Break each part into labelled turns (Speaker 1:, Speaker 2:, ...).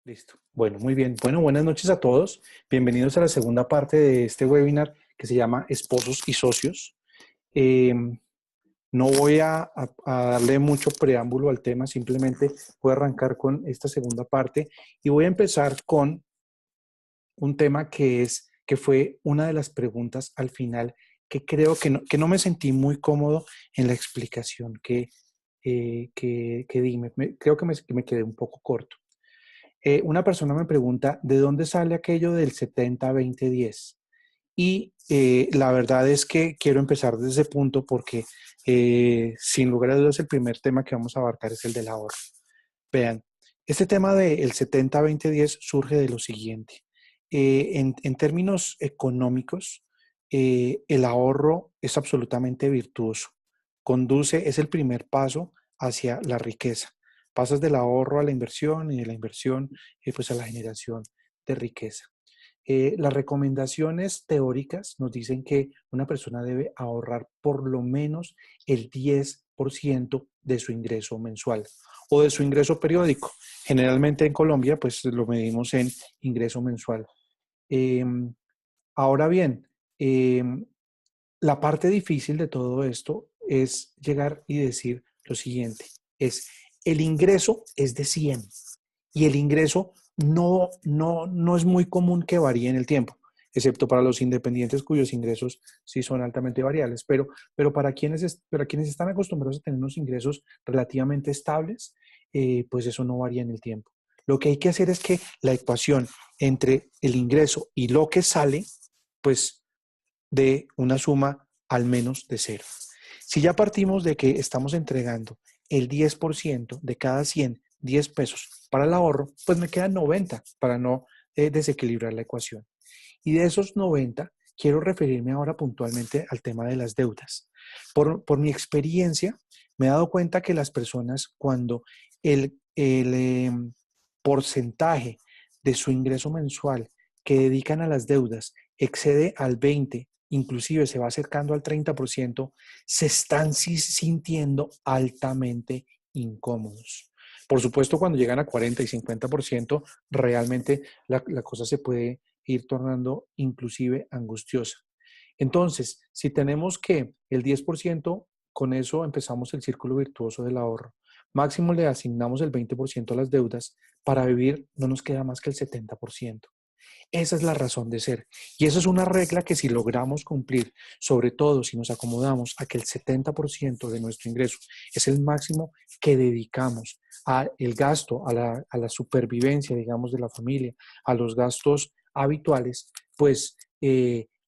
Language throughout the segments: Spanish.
Speaker 1: Listo. Bueno, muy bien. Bueno, buenas noches a todos. Bienvenidos a la segunda parte de este webinar que se llama Esposos y Socios. Eh, no voy a darle mucho preámbulo al tema, simplemente voy a arrancar con esta segunda parte y voy a empezar con un tema que fue una de las preguntas al final que creo que no me sentí muy cómodo en la explicación que di. Creo que me quedé un poco corto. Una persona me pregunta, ¿de dónde sale aquello del 70-20-10? Y la verdad es que quiero empezar desde ese punto porque sin lugar a dudas el primer tema que vamos a abarcar es el del ahorro. Vean, este tema del 70-20-10 surge de lo siguiente. En términos económicos, el ahorro es absolutamente virtuoso. Es el primer paso hacia la riqueza. Pasas del ahorro a la inversión y de la inversión pues a la generación de riqueza. Las recomendaciones teóricas nos dicen que una persona debe ahorrar por lo menos el 10% de su ingreso mensual o de su ingreso periódico. Generalmente en Colombia, pues lo medimos en ingreso mensual. Eh, ahora bien, eh, la parte difícil de todo esto es llegar y decir lo siguiente, es el ingreso es de 100 y el ingreso no es muy común que varíe en el tiempo, excepto para los independientes cuyos ingresos sí son altamente variables, pero para quienes están acostumbrados a tener unos ingresos relativamente estables, pues eso no varía en el tiempo. Lo que hay que hacer es que la ecuación entre el ingreso y lo que sale, pues de una suma al menos de cero. Si ya partimos de que estamos entregando el 10% de cada 100, 10 pesos para el ahorro, pues me quedan 90 para no desequilibrar la ecuación. Y de esos 90, quiero referirme ahora puntualmente al tema de las deudas. Por mi experiencia, me he dado cuenta que las personas cuando el porcentaje de su ingreso mensual que dedican a las deudas excede al 20, inclusive se va acercando al 30%, se están sintiendo altamente incómodos. Por supuesto, cuando llegan a 40 y 50%, realmente la cosa se puede ir tornando inclusive angustiosa. Entonces, si tenemos que el 10%, con eso empezamos el círculo virtuoso del ahorro. Máximo le asignamos el 20% a las deudas, para vivir no nos queda más que el 70%. Esa es la razón de ser. Y esa es una regla que si logramos cumplir, sobre todo si nos acomodamos a que el 70% de nuestro ingreso es el máximo que dedicamos al gasto, a la supervivencia, digamos, de la familia, a los gastos habituales, pues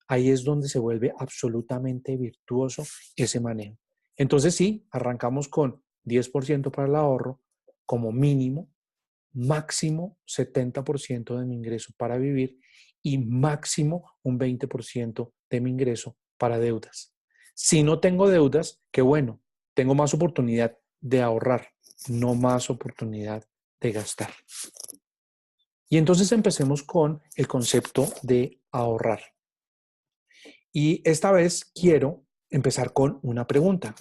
Speaker 1: ahí es donde se vuelve absolutamente virtuoso ese manejo. Entonces sí, arrancamos con 10% para el ahorro como mínimo, máximo 70% de mi ingreso para vivir y máximo un 20% de mi ingreso para deudas. Si no tengo deudas, qué bueno, tengo más oportunidad de ahorrar, no más oportunidad de gastar. Y entonces empecemos con el concepto de ahorrar. Y esta vez quiero empezar con una pregunta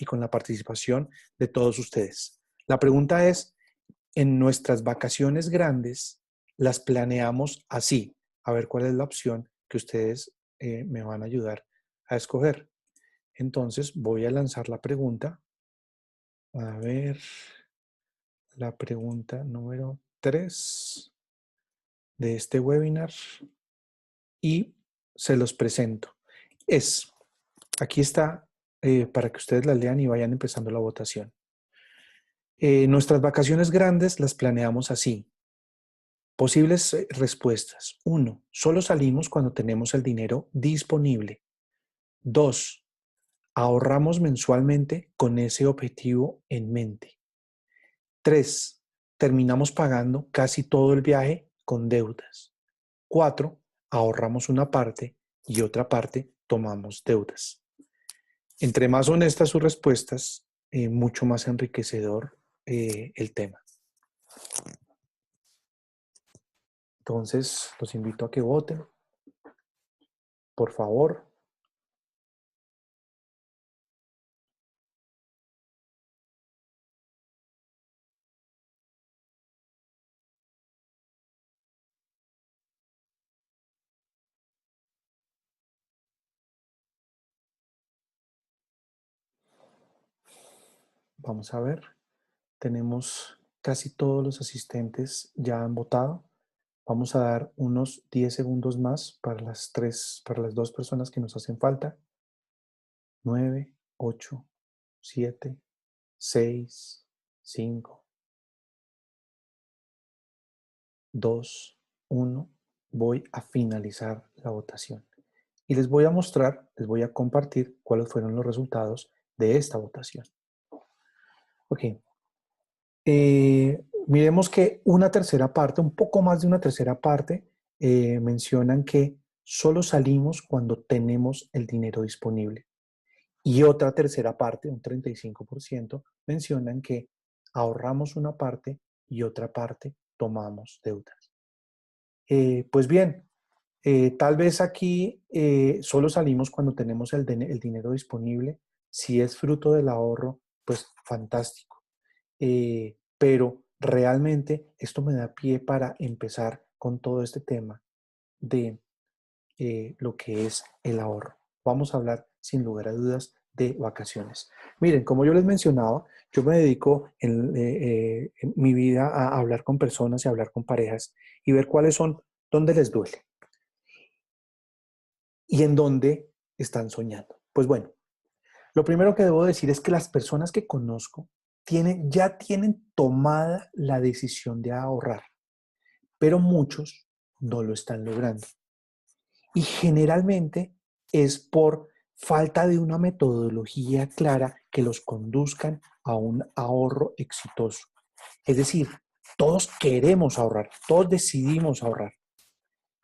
Speaker 1: y con la participación de todos ustedes. La pregunta es, en nuestras vacaciones grandes las planeamos así. A ver cuál es la opción que ustedes me van a ayudar a escoger. Entonces voy a lanzar la pregunta. A ver, la pregunta número 3 de este webinar y se los presento. Aquí está para que ustedes la lean y vayan empezando la votación. Nuestras vacaciones grandes las planeamos así. Posibles respuestas. 1. Solo salimos cuando tenemos el dinero disponible. 2. Ahorramos mensualmente con ese objetivo en mente. 3. Terminamos pagando casi todo el viaje con deudas. 4. Ahorramos una parte y otra parte tomamos deudas. Entre más honestas sus respuestas, mucho más enriquecedor el tema. Entonces, los invito a que voten, por favor. Vamos a ver. Tenemos casi todos los asistentes ya han votado. Vamos a dar unos 10 segundos más para las dos personas que nos hacen falta. 9, 8, 7, 6, 5, 2, 1. Voy a finalizar la votación. Y les voy a mostrar, les voy a compartir cuáles fueron los resultados de esta votación. Ok. Miremos que una tercera parte, un poco más de una tercera parte, mencionan que solo salimos cuando tenemos el dinero disponible. Y otra tercera parte, un 35%, mencionan que ahorramos una parte y otra parte tomamos deudas. Pues bien, tal vez aquí solo salimos cuando tenemos el dinero disponible. Si es fruto del ahorro, pues fantástico. Pero realmente esto me da pie para empezar con todo este tema de lo que es el ahorro. Vamos a hablar sin lugar a dudas de vacaciones. Miren, como yo les mencionaba, yo me dedico en mi vida a hablar con personas y a hablar con parejas y ver cuáles son, dónde les duele y en dónde están soñando. Pues bueno, lo primero que debo decir es que las personas que conozco ya tienen tomada la decisión de ahorrar, pero muchos no lo están logrando. Y generalmente es por falta de una metodología clara que los conduzcan a un ahorro exitoso. Es decir, todos queremos ahorrar, todos decidimos ahorrar.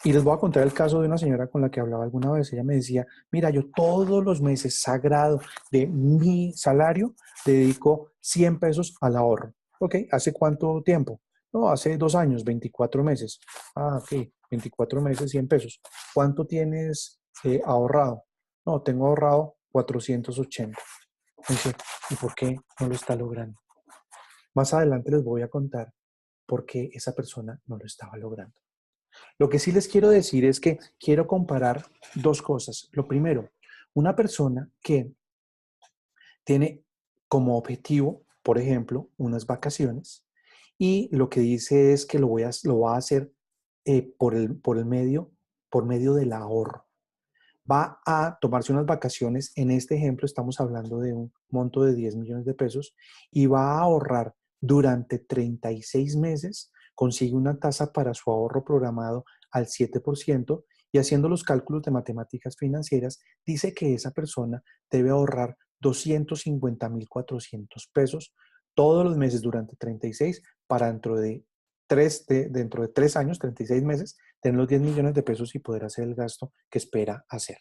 Speaker 1: Y les voy a contar el caso de una señora con la que hablaba alguna vez. Ella me decía, mira, yo todos los meses sagrado de mi salario dedico 100 pesos al ahorro. Ok, ¿hace cuánto tiempo? No, hace 2 años, 24 meses. Ah, ok, 24 meses, 100 pesos. ¿Cuánto tienes ahorrado? No, tengo ahorrado 480. Dice, ¿y por qué no lo está logrando? Más adelante les voy a contar por qué esa persona no lo estaba logrando. Lo que sí les quiero decir es que quiero comparar dos cosas. Lo primero, una persona que tiene como objetivo, por ejemplo, unas vacaciones y lo que dice es que lo va a hacer por medio del ahorro. Va a tomarse unas vacaciones. En este ejemplo estamos hablando de un monto de 10 millones de pesos y va a ahorrar durante 36 meses, consigue una tasa para su ahorro programado al 7% y haciendo los cálculos de matemáticas financieras, dice que esa persona debe ahorrar 250.400 pesos todos los meses durante 36 para dentro de 3 años, 36 meses, tener los 10 millones de pesos y poder hacer el gasto que espera hacer.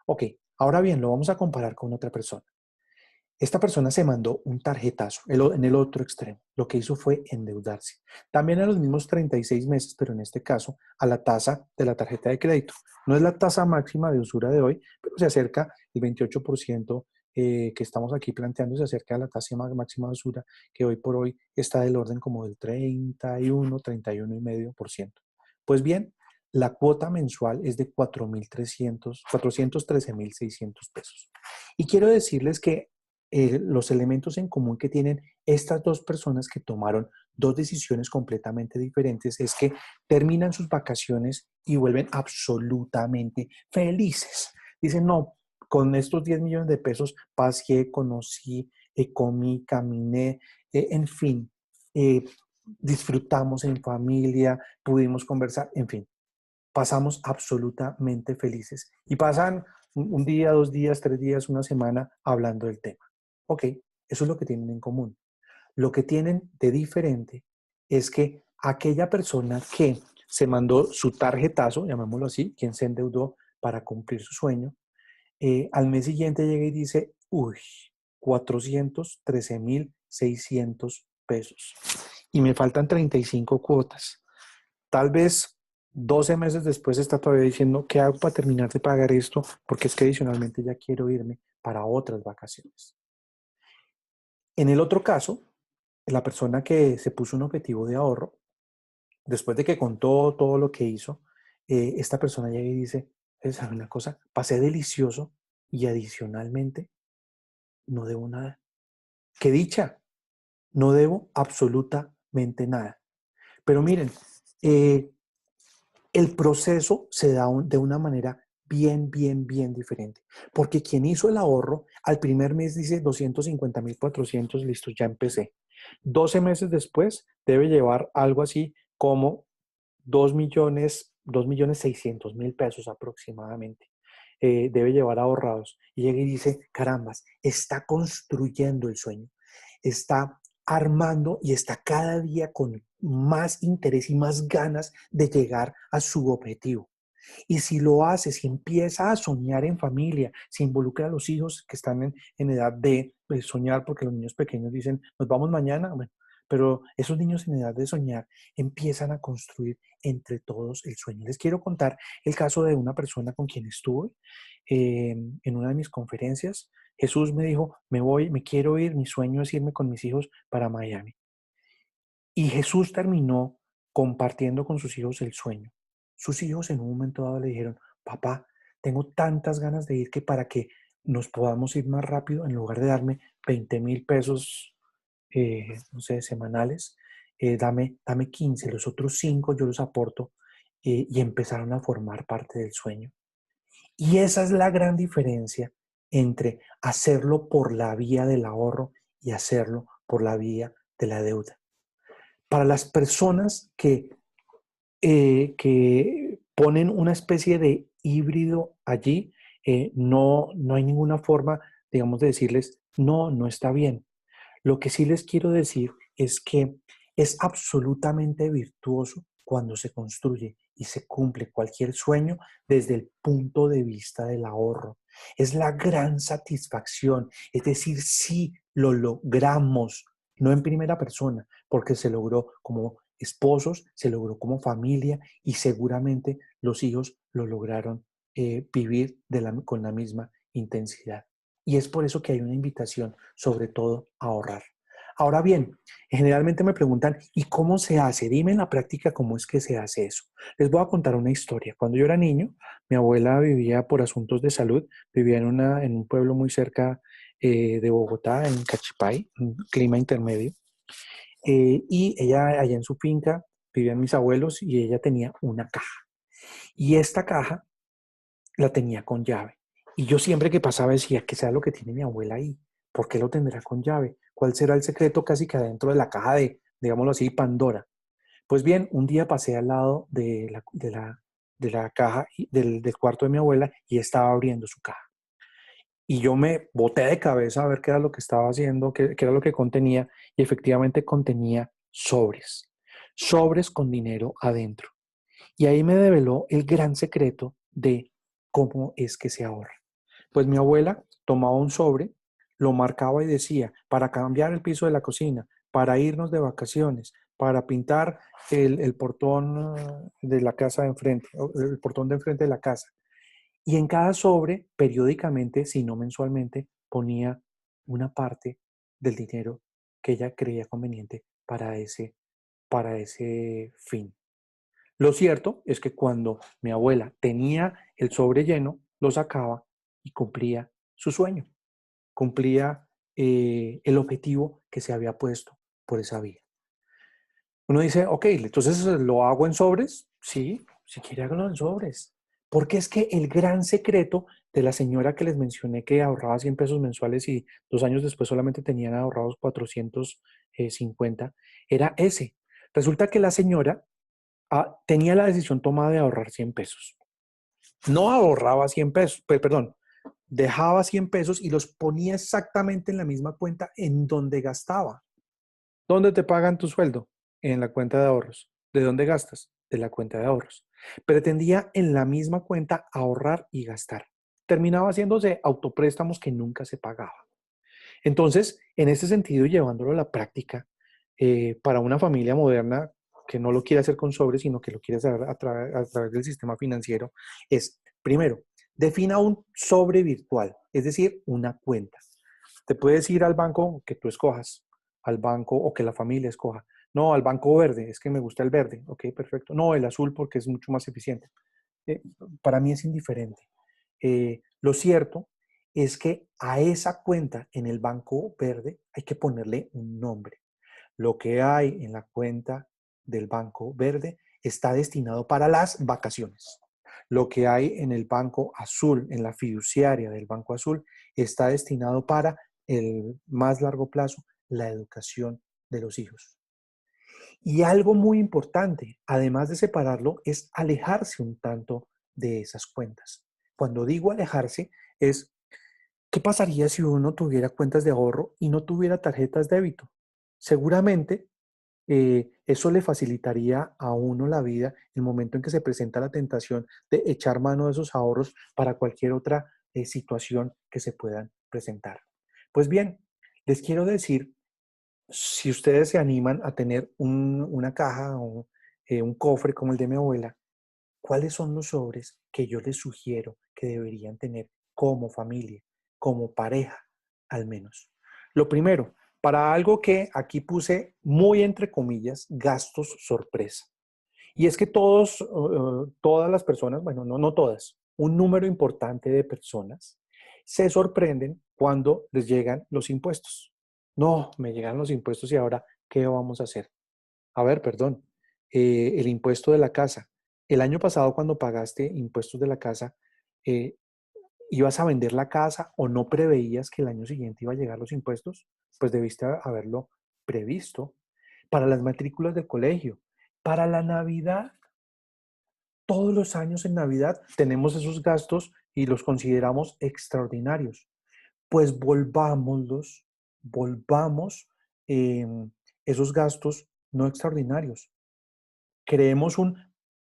Speaker 1: Ok, ahora bien, lo vamos a comparar con otra persona. Esta persona se mandó un tarjetazo en el otro extremo. Lo que hizo fue endeudarse. También a los mismos 36 meses, pero en este caso a la tasa de la tarjeta de crédito. No es la tasa máxima de usura de hoy, pero se acerca el 28% que estamos aquí planteando, se acerca a la tasa máxima de usura que hoy por hoy está del orden como del 31, 31,5%. Pues bien, la cuota mensual es de 413.600 pesos. Y quiero decirles que los elementos en común que tienen estas dos personas que tomaron dos decisiones completamente diferentes es que terminan sus vacaciones y vuelven absolutamente felices. Dicen, no, con estos 10 millones de pesos paseé, conocí, comí, caminé, en fin, eh, disfrutamos en familia, pudimos conversar, en fin, pasamos absolutamente felices. Y pasan un día, 2 días, 3 días, una semana hablando del tema. Ok, eso es lo que tienen en común. Lo que tienen de diferente es que aquella persona que se mandó su tarjetazo, llamémoslo así, quien se endeudó para cumplir su sueño, al mes siguiente llega y dice, uy, 413.600 pesos. Y me faltan 35 cuotas. Tal vez 12 meses después está todavía diciendo, ¿qué hago para terminar de pagar esto? Porque es que adicionalmente ya quiero irme para otras vacaciones. En el otro caso, la persona que se puso un objetivo de ahorro, después de que contó todo lo que hizo, esta persona llega y dice, ¿sabes una cosa? Pasé delicioso y adicionalmente no debo nada. ¡Qué dicha! No debo absolutamente nada. Pero miren, eh, el proceso se da de una manera bien diferente. Porque quien hizo el ahorro, al primer mes dice 250.400, listo, ya empecé. 12 meses después debe llevar algo así como 2.600.000 pesos aproximadamente. Debe llevar ahorrados. Y llega y dice, carambas, está construyendo el sueño, está armando y está cada día con más interés y más ganas de llegar a su objetivo. Y si lo hace, si empieza a soñar en familia, si involucra a los hijos que están en edad de soñar, porque los niños pequeños dicen, nos vamos mañana, bueno, pero esos niños en edad de soñar empiezan a construir entre todos el sueño. Les quiero contar el caso de una persona con quien estuve en una de mis conferencias. Jesús me dijo, me voy, me quiero ir, mi sueño es irme con mis hijos para Miami. Y Jesús terminó compartiendo con sus hijos el sueño. Sus hijos en un momento dado le dijeron, papá, tengo tantas ganas de ir que para que nos podamos ir más rápido, en lugar de darme 20.000 pesos, no sé, semanales, dame 15, los otros 5 yo los aporto, y empezaron a formar parte del sueño. Y esa es la gran diferencia entre hacerlo por la vía del ahorro y hacerlo por la vía de la deuda. Para las personas que ponen una especie de híbrido allí, no hay ninguna forma, digamos, de decirles, no, no está bien. Lo que sí les quiero decir es que es absolutamente virtuoso cuando se construye y se cumple cualquier sueño desde el punto de vista del ahorro. Es la gran satisfacción, es decir, sí lo logramos, no en primera persona, porque se logró como esposos, se logró como familia y seguramente los hijos lo lograron vivir con la misma intensidad. Y es por eso que hay una invitación, sobre todo, a ahorrar. Ahora bien, generalmente me preguntan, ¿y cómo se hace? Dime en la práctica cómo es que se hace eso. Les voy a contar una historia. Cuando yo era niño, mi abuela vivía por asuntos de salud, vivía en un pueblo muy cerca de Bogotá, en Cachipay, un clima intermedio. Y ella, allá en su finca, vivían mis abuelos y ella tenía una caja. Y esta caja la tenía con llave. Y yo siempre que pasaba decía, ¿qué sea lo que tiene mi abuela ahí? ¿Por qué lo tendrá con llave? ¿Cuál será el secreto casi que adentro de la caja de, digámoslo así, Pandora? Pues bien, un día pasé al lado de la caja del cuarto de mi abuela y estaba abriendo su caja. Y yo me boté de cabeza a ver qué era lo que estaba haciendo, qué era lo que contenía, y efectivamente contenía sobres, sobres con dinero adentro. Y ahí me develó el gran secreto de cómo es que se ahorra. Pues mi abuela tomaba un sobre, lo marcaba y decía, para cambiar el piso de la cocina, para irnos de vacaciones, para pintar el portón de la casa de enfrente, el portón de enfrente de la casa. Y en cada sobre, periódicamente, si no mensualmente, ponía una parte del dinero que ella creía conveniente para ese fin. Lo cierto es que cuando mi abuela tenía el sobre lleno, lo sacaba y cumplía su sueño, cumplía el objetivo que se había puesto por esa vía. Uno dice, ok, entonces lo hago en sobres. Sí, si quiere hágalo en sobres. Porque es que el gran secreto de la señora que les mencioné que ahorraba 100 pesos mensuales y 2 años después solamente tenían ahorrados 450, era ese. Resulta que la señora tenía la decisión tomada de ahorrar 100 pesos. No ahorraba 100 pesos, perdón, dejaba 100 pesos y los ponía exactamente en la misma cuenta en donde gastaba. ¿Dónde te pagan tu sueldo? En la cuenta de ahorros. ¿De dónde gastas? De la cuenta de ahorros. Pretendía en la misma cuenta ahorrar y gastar. Terminaba haciéndose autopréstamos que nunca se pagaban. Entonces, en este sentido, llevándolo a la práctica, para una familia moderna que no lo quiere hacer con sobres, sino que lo quiere hacer a través del sistema financiero, es, primero, defina un sobre virtual, es decir, una cuenta. Te puedes ir al banco que tú escojas, al banco o que la familia escoja. No, al banco verde, es que me gusta el verde. Ok, perfecto. No, el azul porque es mucho más eficiente. Para mí es indiferente. Lo cierto es que a esa cuenta en el banco verde hay que ponerle un nombre. Lo que hay en la cuenta del Banco Verde está destinado para las vacaciones. Lo que hay en el Banco Azul, en la fiduciaria del Banco Azul, está destinado para el más largo plazo, la educación de los hijos. Y algo muy importante, además de separarlo, es alejarse un tanto de esas cuentas. Cuando digo alejarse, es ¿qué pasaría si uno tuviera cuentas de ahorro y no tuviera tarjetas de débito? Seguramente eso le facilitaría a uno la vida en el momento en que se presenta la tentación de echar mano de esos ahorros para cualquier otra situación que se puedan presentar. Pues bien, les quiero decir, si ustedes se animan a tener una caja o un cofre como el de mi abuela, ¿cuáles son los sobres que yo les sugiero que deberían tener como familia, como pareja, al menos? Lo primero, para algo que aquí puse muy entre comillas, gastos sorpresa. Y es que todas las personas, bueno, no todas, un número importante de personas se sorprenden cuando les llegan los impuestos. No, me llegan los impuestos y ahora, ¿qué vamos a hacer? A ver, perdón, el impuesto de la casa. El año pasado cuando pagaste impuestos de la casa, eh, ¿ibas a vender la casa o no preveías que el año siguiente iba a llegar los impuestos? Pues debiste haberlo previsto. Para las matrículas del colegio, para la Navidad. Todos los años en Navidad tenemos esos gastos y los consideramos extraordinarios. Pues volvamos eh, esos gastos no extraordinarios. Creemos un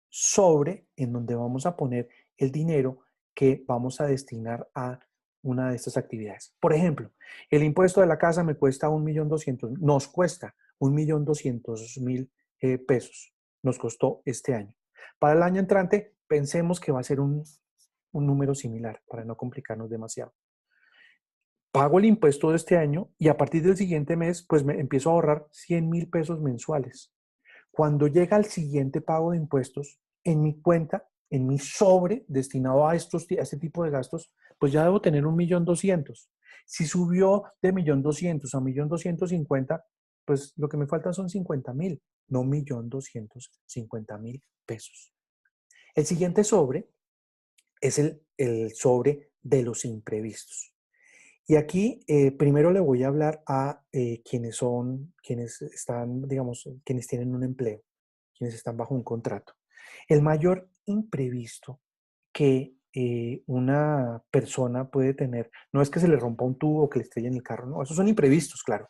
Speaker 1: sobre en donde vamos a poner el dinero que vamos a destinar a una de estas actividades. Por ejemplo, el impuesto de la casa me cuesta 1.200.000, nos cuesta 1.200.000 pesos, nos costó este año. Para el año entrante, pensemos que va a ser un número similar para no complicarnos demasiado. Pago el impuesto de este año y a partir del siguiente mes, pues me empiezo a ahorrar 100.000 pesos mensuales. Cuando llega el siguiente pago de impuestos, en mi cuenta, en mi sobre destinado a este tipo de gastos, pues ya debo tener 1.200.000. Si subió de 1.200.000 a 1.250.000, pues lo que me faltan son 50.000, no 1.250.000 pesos. El siguiente sobre es el sobre de los imprevistos. Y aquí primero le voy a hablar a quienes están, digamos, quienes tienen un empleo, quienes están bajo un contrato. El mayor imprevisto que una persona puede tener, no es que se le rompa un tubo o que le estrelle en el carro, no, esos son imprevistos, claro,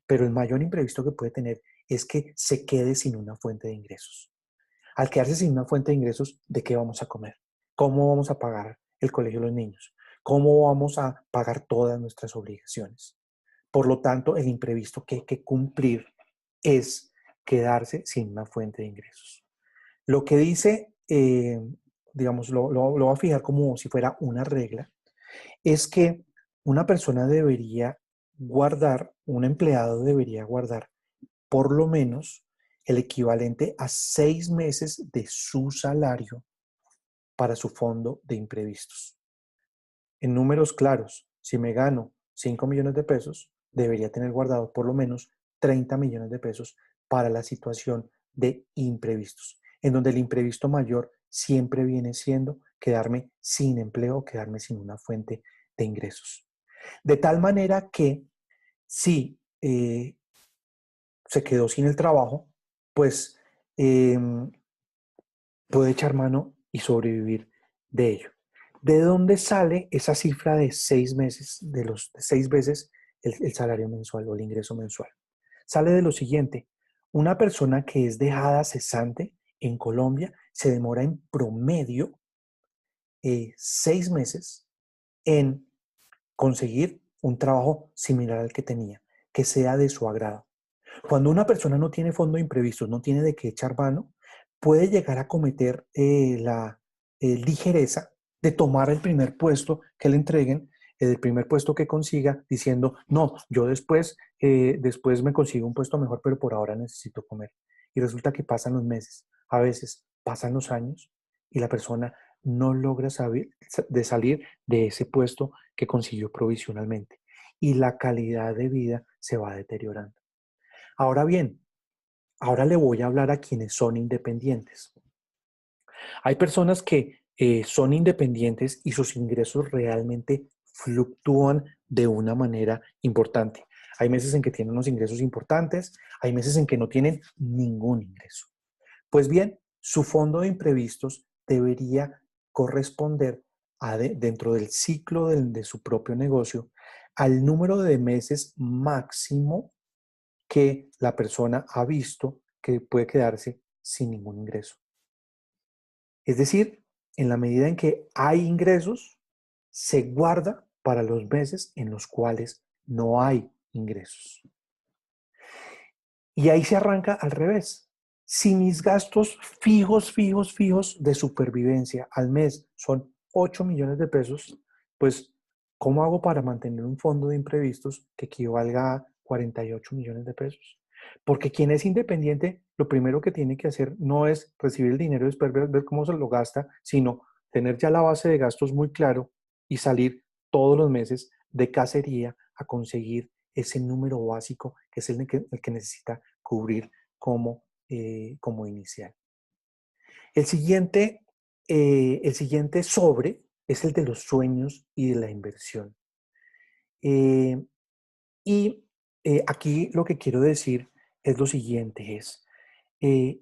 Speaker 1: pero el mayor imprevisto que puede tener es que se quede sin una fuente de ingresos. Al quedarse sin una fuente de ingresos, ¿de qué vamos a comer? ¿Cómo vamos a pagar el colegio de los niños? ¿Cómo vamos a pagar todas nuestras obligaciones? Por lo tanto, el imprevisto que hay que cumplir es quedarse sin una fuente de ingresos. Lo que dice, digamos, lo va a fijar como si fuera una regla, es que una persona debería guardar, un empleado debería guardar por lo menos el equivalente a 6 meses de su salario para su fondo de imprevistos. En números claros, si me gano 5 millones de pesos, debería tener guardado por lo menos 30 millones de pesos para la situación de imprevistos, en donde el imprevisto mayor siempre viene siendo quedarme sin empleo, quedarme sin una fuente de ingresos. De tal manera que si se quedó sin el trabajo, pues eh, puede echar mano y sobrevivir de ello. ¿De dónde sale esa cifra de 6 meses, de los 6 veces el salario mensual o el ingreso mensual? Sale de lo siguiente: una persona que es dejada cesante en Colombia se demora en promedio 6 meses en conseguir un trabajo similar al que tenía, que sea de su agrado. Cuando una persona no tiene fondo de imprevistos, no tiene de qué echar mano, puede llegar a cometer la ligereza de tomar el primer puesto que le entreguen, el primer puesto que consiga, diciendo, no, yo después me consigo un puesto mejor, pero por ahora necesito comer. Y resulta que pasan los meses, a veces pasan los años y la persona no logra salir de ese puesto que consiguió provisionalmente y la calidad de vida se va deteriorando. Ahora bien, ahora le voy a hablar a quienes son independientes. Hay personas que son independientes y sus ingresos realmente fluctúan de una manera importante. Hay meses en que tienen unos ingresos importantes, hay meses en que no tienen ningún ingreso. Pues bien, su fondo de imprevistos debería corresponder dentro del ciclo de su propio negocio al número de meses máximo que la persona ha visto que puede quedarse sin ningún ingreso. Es decir, en la medida en que hay ingresos, se guarda para los meses en los cuales no hay ingresos. Y ahí se arranca al revés. Si mis gastos fijos de supervivencia al mes son 8 millones de pesos, pues ¿cómo hago para mantener un fondo de imprevistos que equivalga a 48 millones de pesos? Porque quien es independiente, lo primero que tiene que hacer no es recibir el dinero y después ver cómo se lo gasta, sino tener ya la base de gastos muy claro y salir todos los meses de cacería a conseguir ese número básico que es el que necesita cubrir como inicial. El siguiente sobre es el de los sueños y de la inversión. Eh, y aquí lo que quiero decir es lo siguiente, eh,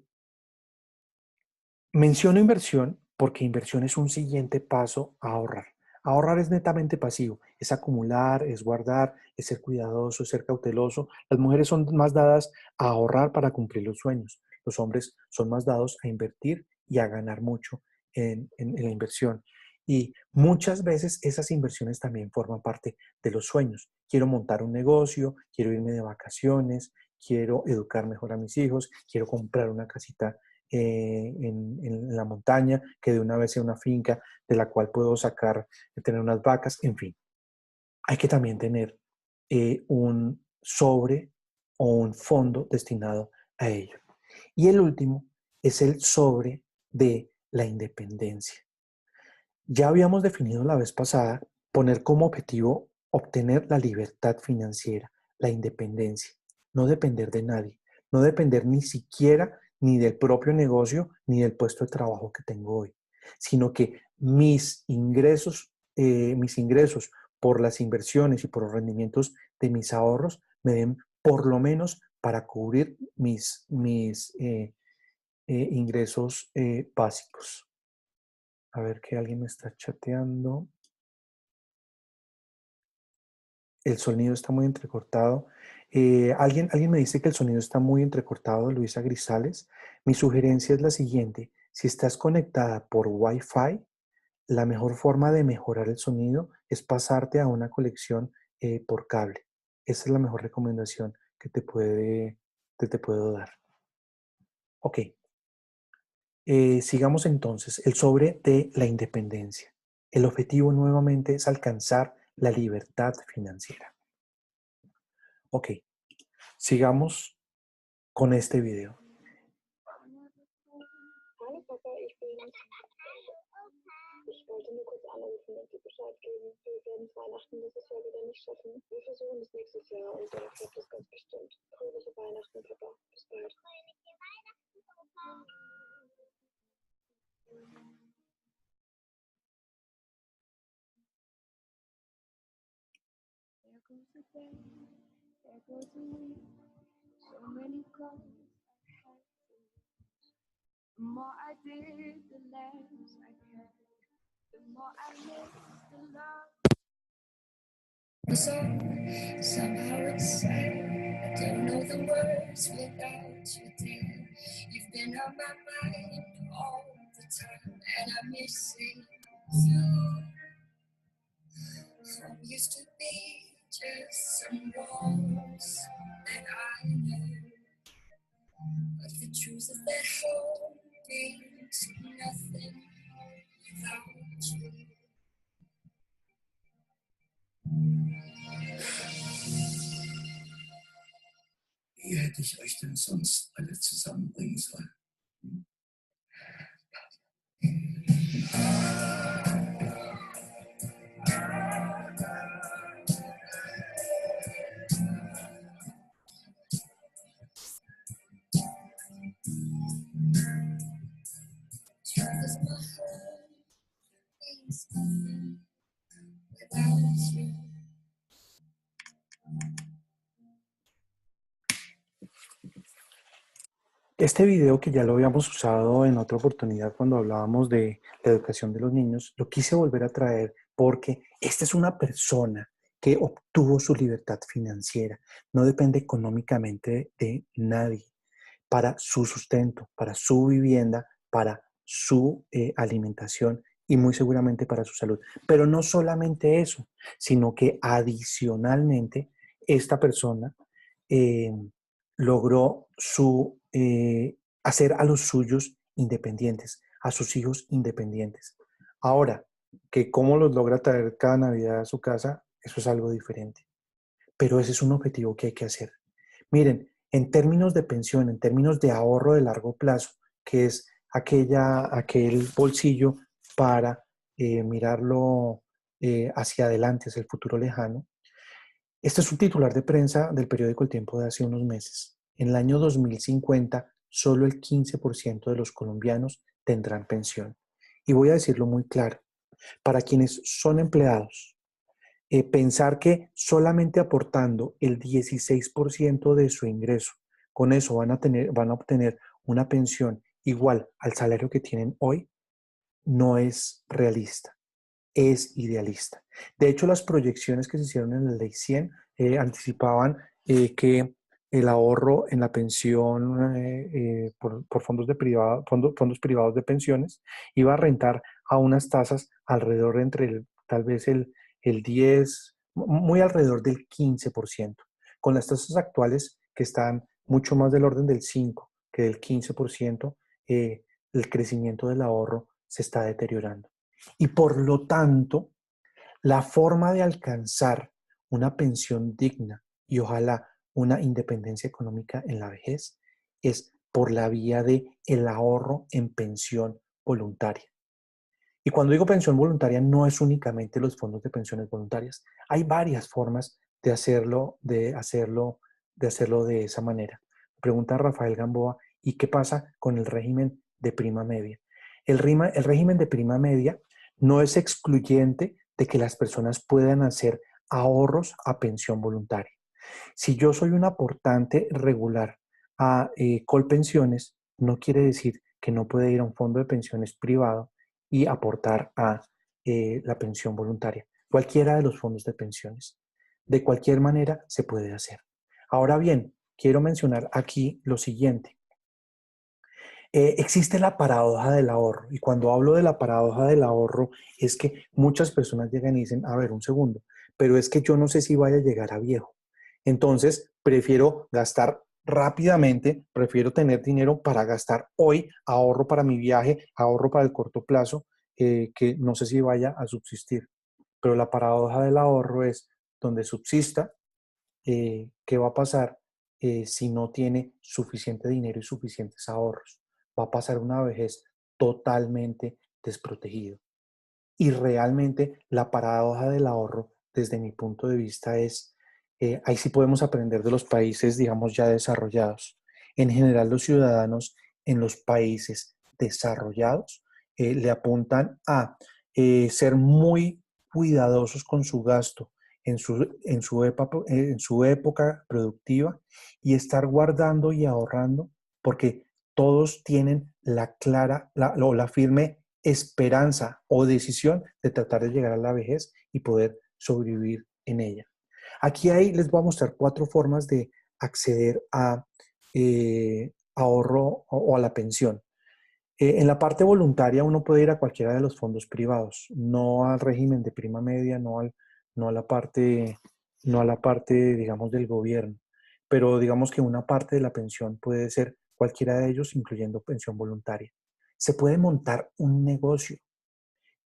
Speaker 1: menciono inversión porque inversión es un siguiente paso a ahorrar. Ahorrar es netamente pasivo, es acumular, es guardar, es ser cuidadoso, es ser cauteloso. Las mujeres son más dadas a ahorrar para cumplir los sueños. Los hombres son más dados a invertir y a ganar mucho en la inversión. Y muchas veces esas inversiones también forman parte de los sueños. Quiero montar un negocio, quiero irme de vacaciones, quiero educar mejor a mis hijos, quiero comprar una casita en la montaña, que de una vez sea una finca de la cual puedo sacar, tener unas vacas, en fin. Hay que también tener un sobre o un fondo destinado a ello. Y el último es el sobre de la independencia. Ya habíamos definido la vez pasada poner como objetivo obtener la libertad financiera, la independencia, no depender de nadie, no depender ni siquiera ni del propio negocio ni del puesto de trabajo que tengo hoy, sino que mis ingresos por las inversiones y por los rendimientos de mis ahorros me den por lo menos para cubrir mis ingresos básicos. A ver que alguien me está chateando. El sonido está muy entrecortado. Alguien me dice que el sonido está muy entrecortado, Luisa Grisales. Mi sugerencia es la siguiente. Si estás conectada por Wi-Fi, la mejor forma de mejorar el sonido es pasarte a una conexión por cable. Esa es la mejor recomendación que te puedo dar. Ok. Sigamos entonces. El sobre de la independencia. El objetivo nuevamente es alcanzar la libertad financiera. Ok, sigamos con este video.
Speaker 2: Hallo Papa, ich wollte nur kurz anrufen und dir Bescheid geben. Wir werden Weihnachten dieses Jahr wieder nicht schaffen. Wir versuchen es nächstes Jahr und dann klappt das ganz bestimmt. Fröhliche Weihnachten, Papa. Bis bald. There goes a day, there goes a week. So many calls I had to make. The more I did, the less I cared. The more I missed the love. So somehow it's sad. I don't know the words without you, dear. You've been on my mind all the time, and I miss it too. Home used to be just some walls that I knew, but the truth of that home means nothing without you. Wie hätte ich euch denn sonst alle zusammenbringen sollen?
Speaker 1: Este video que ya lo habíamos usado en otra oportunidad cuando hablábamos de la educación de los niños, lo quise volver a traer porque esta es una persona que obtuvo su libertad financiera, no depende económicamente de nadie para su sustento, para su vivienda, para su alimentación y muy seguramente para su salud. Pero no solamente eso, sino que adicionalmente esta persona eh, logró hacer a los suyos independientes, a sus hijos independientes. Ahora, que cómo los logra traer cada Navidad a su casa, eso es algo diferente. Pero ese es un objetivo que hay que hacer. Miren, en términos de pensión, en términos de ahorro de largo plazo, que es aquel bolsillo para mirarlo hacia adelante, hacia el futuro lejano, este es un titular de prensa del periódico El Tiempo de hace unos meses. En el año 2050, solo el 15% de los colombianos tendrán pensión. Y voy a decirlo muy claro, para quienes son empleados, pensar que solamente aportando el 16% de su ingreso, con eso van a obtener una pensión igual al salario que tienen hoy, no es realista, es idealista. De hecho, las proyecciones que se hicieron en la Ley 100 anticipaban que el ahorro en la pensión por fondos privados de pensiones iba a rentar a unas tasas alrededor entre tal vez el 10, muy alrededor del 15%, con las tasas actuales que están mucho más del orden del 5 que del 15%, el crecimiento del ahorro se está deteriorando. Y por lo tanto, la forma de alcanzar una pensión digna y ojalá una independencia económica en la vejez es por la vía de el ahorro en pensión voluntaria. Y cuando digo pensión voluntaria no es únicamente los fondos de pensiones voluntarias. Hay varias formas de hacerlo de esa manera. Pregunta Rafael Gamboa, ¿y qué pasa con el régimen de prima media? El régimen de prima media no es excluyente de que las personas puedan hacer ahorros a pensión voluntaria. Si yo soy un aportante regular a Colpensiones, no quiere decir que no puede ir a un fondo de pensiones privado y aportar a la pensión voluntaria. Cualquiera de los fondos de pensiones. De cualquier manera se puede hacer. Ahora bien, quiero mencionar aquí lo siguiente. Existe la paradoja del ahorro y cuando hablo de la paradoja del ahorro es que muchas personas llegan y dicen, a ver, un segundo, pero es que yo no sé si vaya a llegar a viejo. Entonces, prefiero gastar rápidamente, prefiero tener dinero para gastar hoy, ahorro para mi viaje, ahorro para el corto plazo, que no sé si vaya a subsistir. Pero la paradoja del ahorro es donde subsista, ¿qué va a pasar si no tiene suficiente dinero y suficientes ahorros? Va a pasar una vejez totalmente desprotegido. Y realmente la paradoja del ahorro, desde mi punto de vista, ahí sí podemos aprender de los países, digamos, ya desarrollados. En general, los ciudadanos en los países desarrollados le apuntan a ser muy cuidadosos con su gasto en su época productiva y estar guardando y ahorrando porque todos tienen la clara o la firme esperanza o decisión de tratar de llegar a la vejez y poder sobrevivir en ella. Aquí les voy a mostrar 4 formas de acceder a ahorro o a la pensión. En la parte voluntaria uno puede ir a cualquiera de los fondos privados, no al régimen de prima media, no a la parte, digamos, del gobierno. Pero digamos que una parte de la pensión puede ser cualquiera de ellos, incluyendo pensión voluntaria. Se puede montar un negocio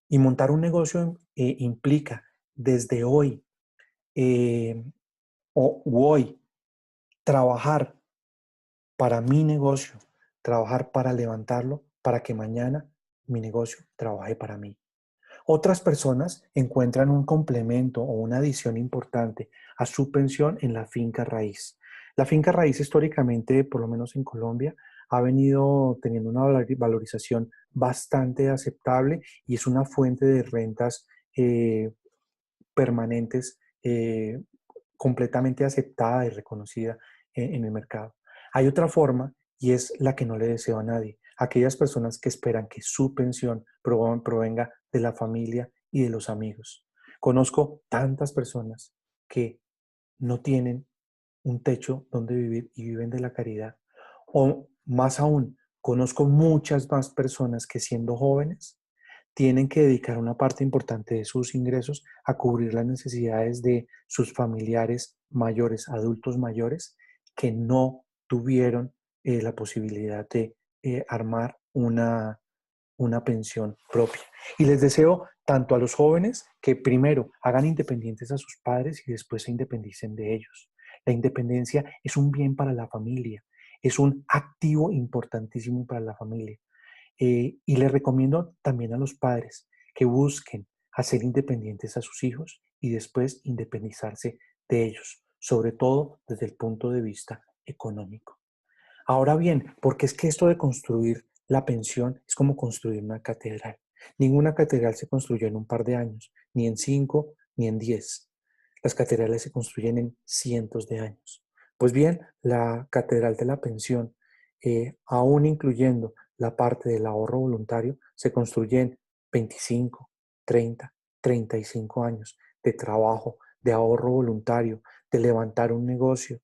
Speaker 1: y montar un negocio implica desde hoy o hoy trabajar para mi negocio, trabajar para levantarlo, para que mañana mi negocio trabaje para mí. Otras personas encuentran un complemento o una adición importante a su pensión en la finca raíz. La finca raíz históricamente, por lo menos en Colombia, ha venido teniendo una valorización bastante aceptable y es una fuente de rentas permanentes completamente aceptada y reconocida en el mercado. Hay otra forma y es la que no le deseo a nadie. Aquellas personas que esperan que su pensión provenga de la familia y de los amigos. Conozco tantas personas que no tienen un techo donde vivir y viven de la caridad. O más aún, conozco muchas más personas que siendo jóvenes tienen que dedicar una parte importante de sus ingresos a cubrir las necesidades de sus familiares mayores, adultos mayores, que no tuvieron la posibilidad de armar una pensión propia. Y les deseo tanto a los jóvenes que primero hagan independientes a sus padres y después se independicen de ellos. La independencia es un bien para la familia, es un activo importantísimo para la familia. Y les recomiendo también a los padres que busquen hacer independientes a sus hijos y después independizarse de ellos, sobre todo desde el punto de vista económico. Ahora bien, porque es que esto de construir la pensión es como construir una catedral. Ninguna catedral se construyó en un par de años, ni en 5, ni en 10. Las catedrales se construyen en cientos de años. Pues bien, la catedral de la pensión, aún incluyendo la parte del ahorro voluntario, se construye en 25, 30, 35 años de trabajo, de ahorro voluntario, de levantar un negocio,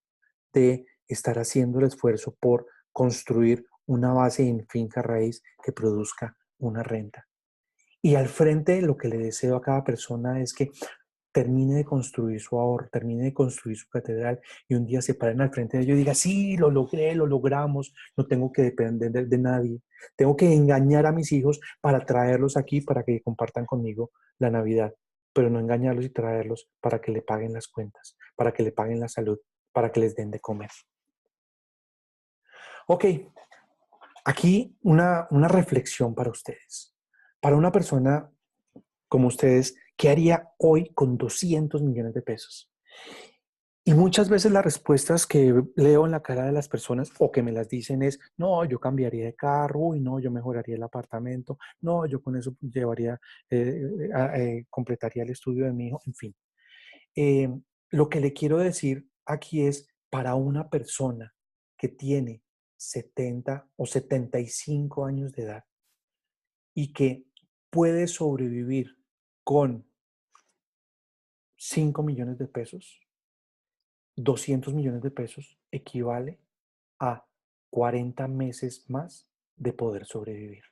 Speaker 1: de estar haciendo el esfuerzo por construir una base en finca raíz que produzca una renta. Y al frente lo que le deseo a cada persona es que termine de construir su ahorro, termine de construir su catedral y un día se paren al frente de ellos y diga, sí, lo logré, lo logramos, no tengo que depender de nadie, tengo que engañar a mis hijos para traerlos aquí para que compartan conmigo la Navidad, pero no engañarlos y traerlos para que le paguen las cuentas, para que le paguen la salud, para que les den de comer. Ok, aquí una reflexión para ustedes. Para una persona como ustedes, ¿qué haría hoy con 200 millones de pesos? Y muchas veces las respuestas que leo en la cara de las personas o que me las dicen es, no, yo cambiaría de carro, uy, no, yo mejoraría el apartamento, no, yo con eso llevaría, completaría el estudio de mi hijo, en fin. Eh, lo que le quiero decir aquí es, para una persona que tiene 70 o 75 años de edad y que puede sobrevivir con 5 millones de pesos, 200 millones de pesos equivale a 40 meses más de poder sobrevivir.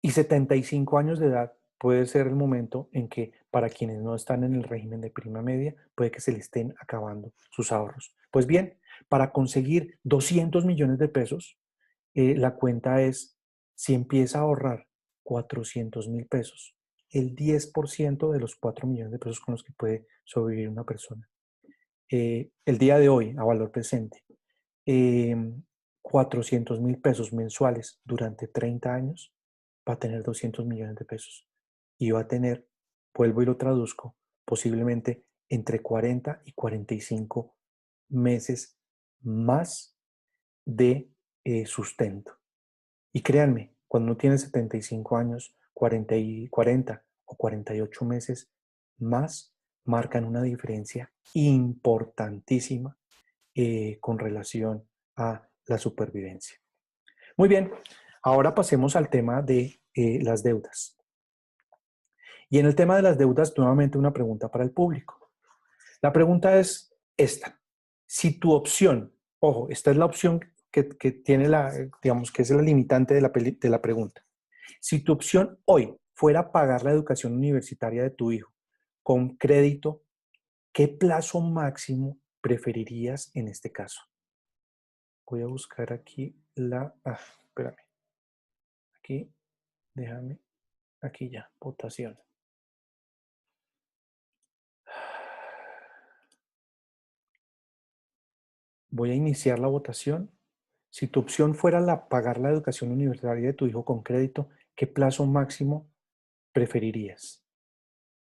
Speaker 1: Y 75 años de edad puede ser el momento en que para quienes no están en el régimen de prima media, puede que se le estén acabando sus ahorros. Pues bien, para conseguir 200 millones de pesos, la cuenta es, si empieza a ahorrar 400 mil pesos, el 10% de los 4 millones de pesos con los que puede sobrevivir una persona. El día de hoy, a valor presente, 400 mil pesos mensuales durante 30 años, va a tener 200 millones de pesos. Y va a tener, vuelvo y lo traduzco, posiblemente entre 40 y 45 meses más de sustento. Y créanme, cuando uno tiene 75 años, 40 o 48 meses más marcan una diferencia importantísima con relación a la supervivencia. Muy bien, ahora pasemos al tema de las deudas. Y en el tema de las deudas, nuevamente una pregunta para el público. La pregunta es esta. Si tu opción, ojo, esta es la opción que tiene digamos, que es la limitante de la pregunta. Si tu opción hoy fuera pagar la educación universitaria de tu hijo con crédito, ¿qué plazo máximo preferirías en este caso? Voy a buscar aquí espérame. Aquí, déjame, aquí ya, votación. Voy a iniciar la votación. Si tu opción fuera pagar la educación universitaria de tu hijo con crédito, ¿qué plazo máximo preferirías?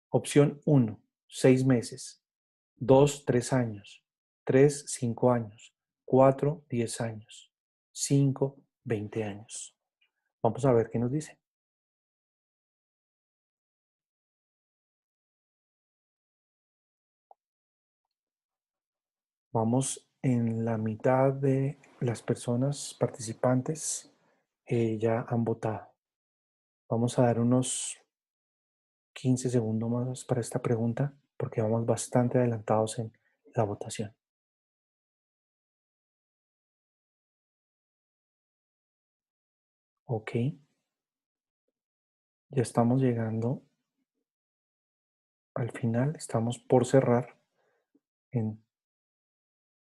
Speaker 1: Opción 1, 6 meses. 2, 3 años. 3, 5 años. 4, 10 años. 5, 20 años. Vamos a ver qué nos dice. Vamos en la mitad de las personas participantes ya han votado. Vamos a dar unos 15 segundos más para esta pregunta porque vamos bastante adelantados en la votación. Ok, ya estamos llegando al final, estamos por cerrar en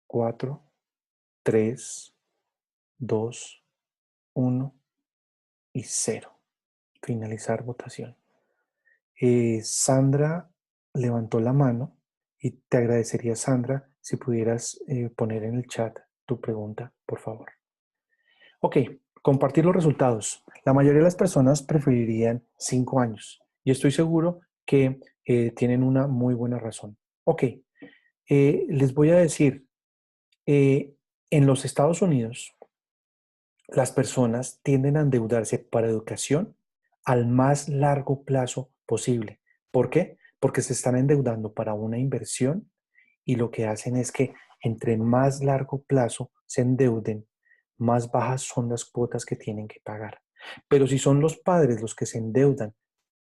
Speaker 1: 4, 3, 2, 1 y 0. Finalizar votación. Sandra levantó la mano y te agradecería, Sandra, si pudieras poner en el chat tu pregunta, por favor. Ok, compartir los resultados. La mayoría de las personas preferirían 5 años y estoy seguro que tienen una muy buena razón. Ok, les voy a decir, en los Estados Unidos, las personas tienden a endeudarse para educación al más largo plazo posible. ¿Por qué? Porque se están endeudando para una inversión y lo que hacen es que entre más largo plazo se endeuden, más bajas son las cuotas que tienen que pagar. Pero si son los padres los que se endeudan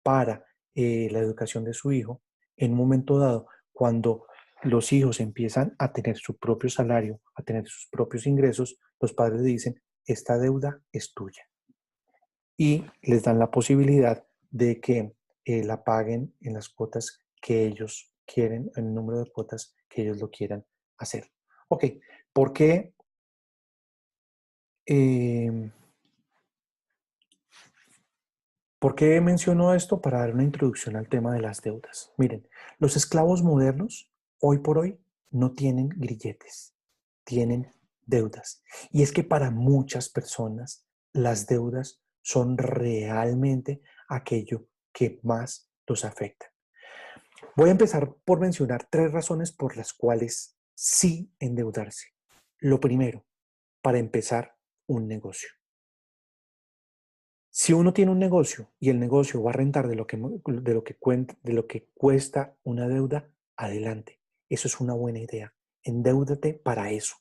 Speaker 1: para la educación de su hijo, en un momento dado, cuando los hijos empiezan a tener su propio salario, a tener sus propios ingresos, los padres dicen, esta deuda es tuya. Y les dan la posibilidad de que la paguen en las cuotas que ellos quieren, en el número de cuotas que ellos lo quieran hacer. Ok, ¿por qué? Eh, ¿Por qué menciono esto? Para dar una introducción al tema de las deudas. Miren, los esclavos modernos, hoy por hoy, no tienen grilletes, tienen deudas. Y es que para muchas personas, las deudas son realmente aquello que más los afecta. Voy a empezar por mencionar 3 razones por las cuales sí endeudarse. Lo primero, para empezar un negocio. Si uno tiene un negocio y el negocio va a rentar de lo que cuesta una deuda, adelante. Eso es una buena idea. Endeúdate para eso.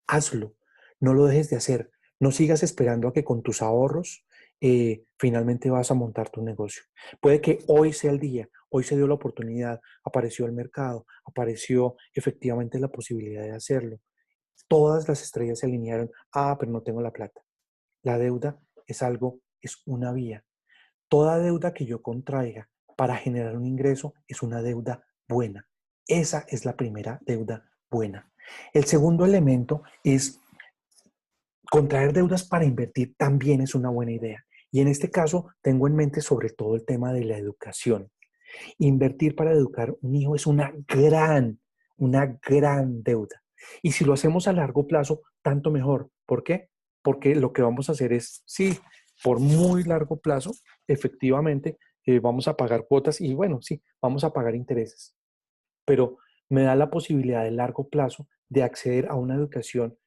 Speaker 1: Hazlo. No lo dejes de hacer. No sigas esperando a que con tus ahorros finalmente vas a montar tu negocio. Puede que hoy sea el día, hoy se dio la oportunidad, apareció el mercado, apareció efectivamente la posibilidad de hacerlo. Todas las estrellas se alinearon. Ah, pero no tengo la plata. La deuda es algo, es una vía. Toda deuda que yo contraiga para generar un ingreso es una deuda buena. Esa es la primera deuda buena. El segundo elemento es contraer deudas para invertir también es una buena idea. Y en este caso tengo en mente sobre todo el tema de la educación. Invertir para educar un hijo es una gran deuda. Y si lo hacemos a largo plazo, tanto mejor. ¿Por qué? Porque lo que vamos a hacer es, sí, por muy largo plazo, efectivamente, vamos a pagar cuotas y bueno, sí, vamos a pagar intereses. Pero me da la posibilidad de largo plazo de acceder a una educación,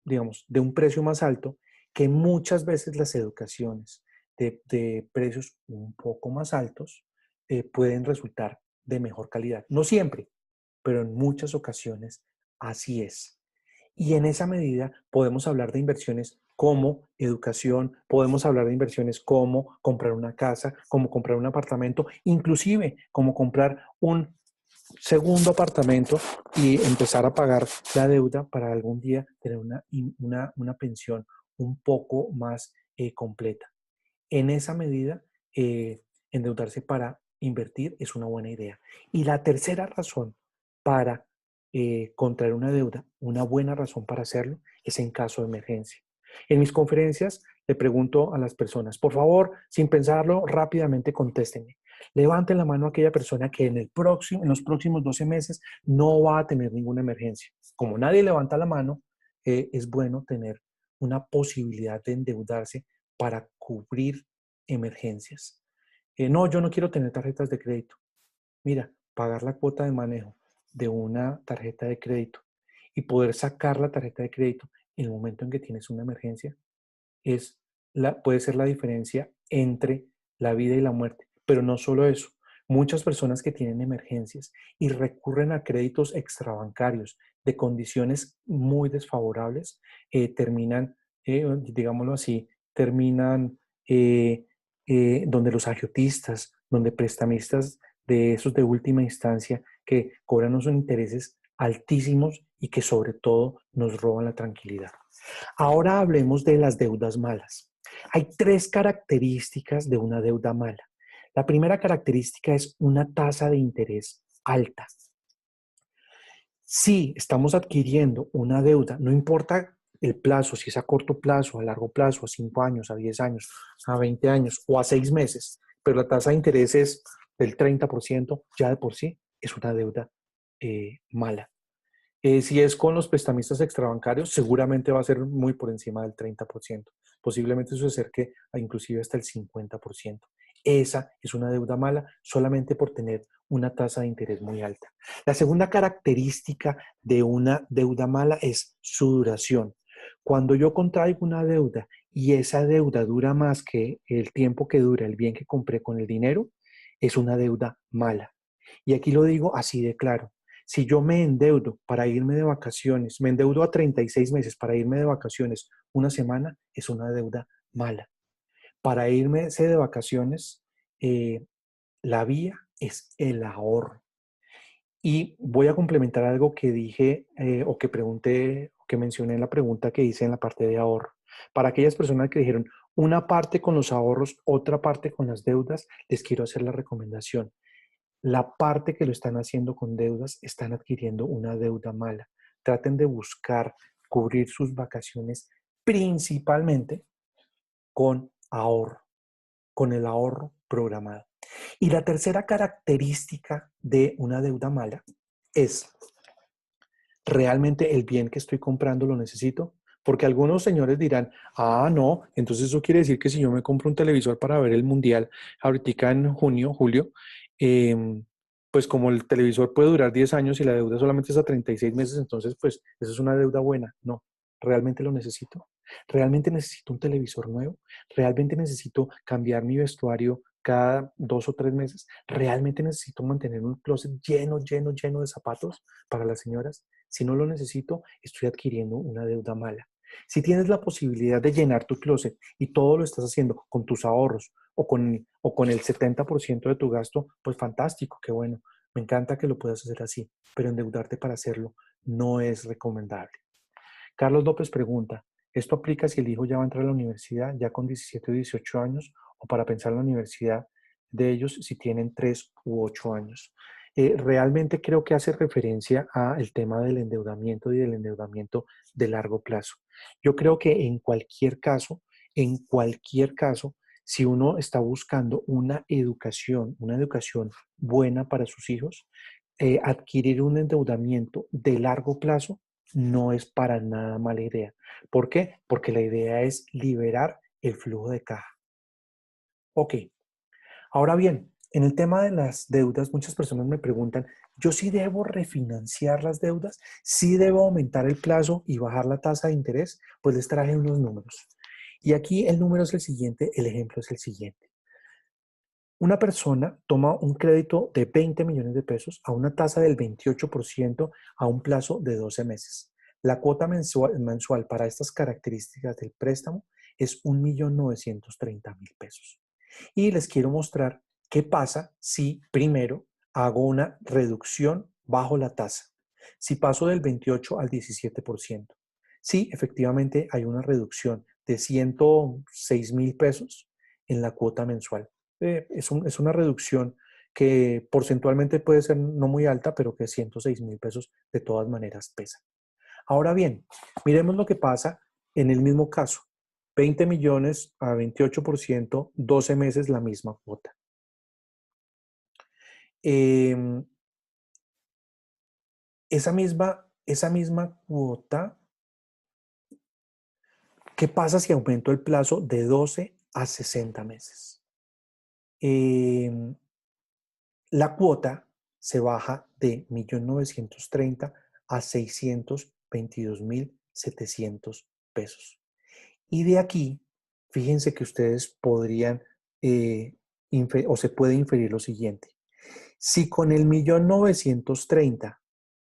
Speaker 1: digamos, de un precio más alto, que muchas veces las educaciones de precios un poco más altos pueden resultar de mejor calidad. No siempre, pero en muchas ocasiones así es. Y en esa medida podemos hablar de inversiones como educación, podemos hablar de inversiones como comprar una casa, como comprar un apartamento, inclusive como comprar un segundo apartamento y empezar a pagar la deuda para algún día tener una pensión un poco más completa. En esa medida, endeudarse para invertir es una buena idea. Y la tercera razón para contraer una deuda, una buena razón para hacerlo, es en caso de emergencia. En mis conferencias le pregunto a las personas, por favor, sin pensarlo, rápidamente contéstenme. Levanten la mano a aquella persona que en los próximos 12 meses no va a tener ninguna emergencia. Como nadie levanta la mano, es bueno tener una posibilidad de endeudarse para cubrir emergencias. No, yo no quiero tener tarjetas de crédito. Mira, pagar la cuota de manejo de una tarjeta de crédito y poder sacar la tarjeta de crédito en el momento en que tienes una emergencia, puede ser la diferencia entre la vida y la muerte. Pero no solo eso. Muchas personas que tienen emergencias y recurren a créditos extrabancarios de condiciones muy desfavorables, terminan, digámoslo así, terminan donde los agiotistas, donde prestamistas de esos de última instancia que cobran unos intereses altísimos y que sobre todo nos roban la tranquilidad. Ahora hablemos de las deudas malas. Hay tres características de una deuda mala. La primera característica es una tasa de interés alta. Si estamos adquiriendo una deuda, no importa el plazo, si es a corto plazo, a largo plazo, a 5 años, a 10 años, a 20 años o a 6 meses, pero la tasa de interés es del 30%, ya de por sí es una deuda mala. Si es con los prestamistas extrabancarios, seguramente va a ser muy por encima del 30%. Posiblemente eso se acerque a inclusive hasta el 50%. Esa es una deuda mala solamente por tener una tasa de interés muy alta. La segunda característica de una deuda mala es su duración. Cuando yo contraigo una deuda y esa deuda dura más que el tiempo que dura el bien que compré con el dinero, es una deuda mala. Y aquí lo digo así de claro. Si yo me endeudo para irme de vacaciones, me endeudo a 36 meses para irme de vacaciones una semana, es una deuda mala. Para irme de vacaciones, eh, la vía es el ahorro. Y voy a complementar algo que dije o que pregunté o que mencioné en la pregunta que hice en la parte de ahorro. Para aquellas personas que dijeron una parte con los ahorros, otra parte con las deudas, les quiero hacer la recomendación. La parte que lo están haciendo con deudas están adquiriendo una deuda mala. Traten de buscar cubrir sus vacaciones principalmente con ahorro, con el ahorro programado. Y la tercera característica de una deuda mala es, ¿realmente el bien que estoy comprando lo necesito? Porque algunos señores dirán, ah, no, entonces eso quiere decir que si yo me compro un televisor para ver el mundial ahorita en junio, julio, pues como el televisor puede durar 10 años y la deuda solamente es a 36 meses, entonces pues eso es una deuda buena. No, ¿realmente lo necesito? ¿Realmente necesito un televisor nuevo? ¿Realmente necesito cambiar mi vestuario cada 2 o 3 meses? ¿Realmente necesito mantener un closet lleno, lleno, lleno de zapatos para las señoras? Si no lo necesito, estoy adquiriendo una deuda mala. Si tienes la posibilidad de llenar tu closet y todo lo estás haciendo con tus ahorros o con el 70% de tu gasto, pues fantástico, qué bueno. Me encanta que lo puedas hacer así, pero endeudarte para hacerlo no es recomendable. Carlos López pregunta, ¿esto aplica si el hijo ya va a entrar a la universidad ya con 17 o 18 años o para pensar en la universidad de ellos si tienen 3 u 8 años? Realmente creo que hace referencia al tema del endeudamiento y del endeudamiento de largo plazo. Yo creo que en cualquier caso, si uno está buscando una educación buena para sus hijos, adquirir un endeudamiento de largo plazo no es para nada mala idea. ¿Por qué? Porque la idea es liberar el flujo de caja. Ok, ahora bien, en el tema de las deudas, muchas personas me preguntan, ¿yo sí debo refinanciar las deudas? ¿Sí debo aumentar el plazo y bajar la tasa de interés? Pues les traje unos números. Y aquí el número es el siguiente, el ejemplo es el siguiente. Una persona toma un crédito de 20 millones de pesos a una tasa del 28% a un plazo de 12 meses. La cuota mensual para estas características del préstamo es 1.930.000 pesos. Y les quiero mostrar qué pasa si primero hago una reducción bajo la tasa. Si paso del 28 al 17%. Sí, efectivamente hay una reducción de 106.000 pesos en la cuota mensual. Es una reducción que porcentualmente puede ser no muy alta, pero que 106.000 pesos de todas maneras pesa. Ahora bien, miremos lo que pasa en el mismo caso. 20 millones a 28%, 12 meses la misma cuota. Eh, esa misma cuota, ¿qué pasa si aumento el plazo de 12 a 60 meses? Eh, la cuota se baja de 1.930.000 a 622.700 pesos. Y de aquí, fíjense que ustedes podrían, o se puede inferir lo siguiente. Si con el 1.930.000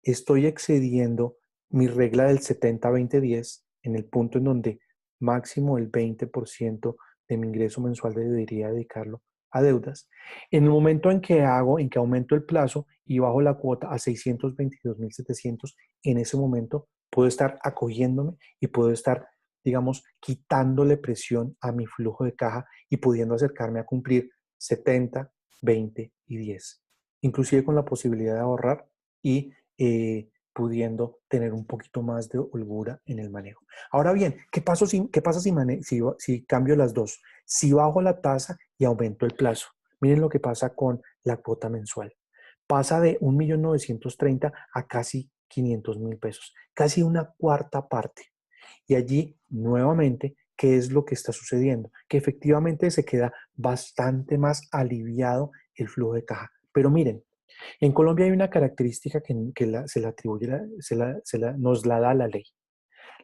Speaker 1: estoy excediendo mi regla del 70-20-10, en el punto en donde máximo el 20% de mi ingreso mensual debería dedicarlo a deudas, en el momento en que aumento el plazo y bajo la cuota a 622.700, en ese momento puedo estar acogiéndome y puedo estar, digamos, quitándole presión a mi flujo de caja y pudiendo acercarme a cumplir 70, 20 y 10, inclusive con la posibilidad de ahorrar y pudiendo tener un poquito más de holgura en el manejo. Ahora bien, qué pasa si cambio las dos? Si bajo la tasa y aumento el plazo. Miren lo que pasa con la cuota mensual. Pasa de 1.930.000 a casi 500.000 pesos, casi una cuarta parte. Y allí, nuevamente, ¿qué es lo que está sucediendo? Que efectivamente se queda bastante más aliviado el flujo de caja. Pero miren, en Colombia hay una característica se la atribuye, nos la da la ley.